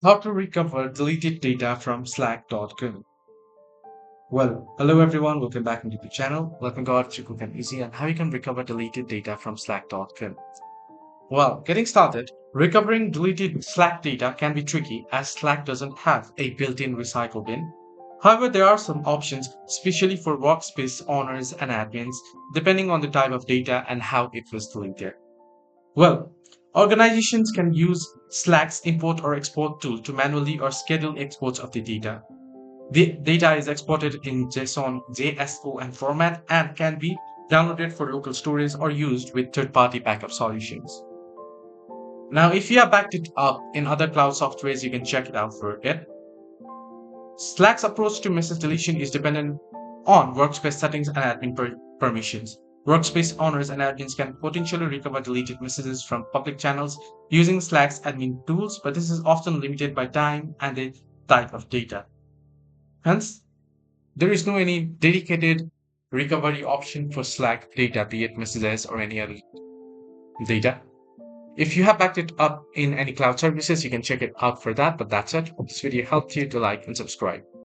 How to recover deleted data from slack.com. Well, hello everyone, welcome back into the channel. Welcome to Quick and Easy and how you can recover deleted data from slack.com. Well, getting started, recovering deleted Slack data can be tricky as Slack doesn't have a built-in recycle bin. However, there are some options, especially for workspace owners and admins, depending on the type of data and how it was deleted. Well, organizations can use Slack's import or export tool to manually or schedule exports of the data. The data is exported in JSON, JSON format and can be downloaded for local storage or used with third-party backup solutions. Now, if you have backed it up in other cloud softwares, you can check it out for it. Slack's approach to message deletion is dependent on workspace settings and admin permissions. Workspace owners and admins can potentially recover deleted messages from public channels using Slack's admin tools, but this is often limited by time and the type of data. Hence, there is no any dedicated recovery option for Slack data, be it messages or any other data. If you have backed it up in any cloud services, you can check it out for that. But that's it. Hope this video helped you to like and subscribe.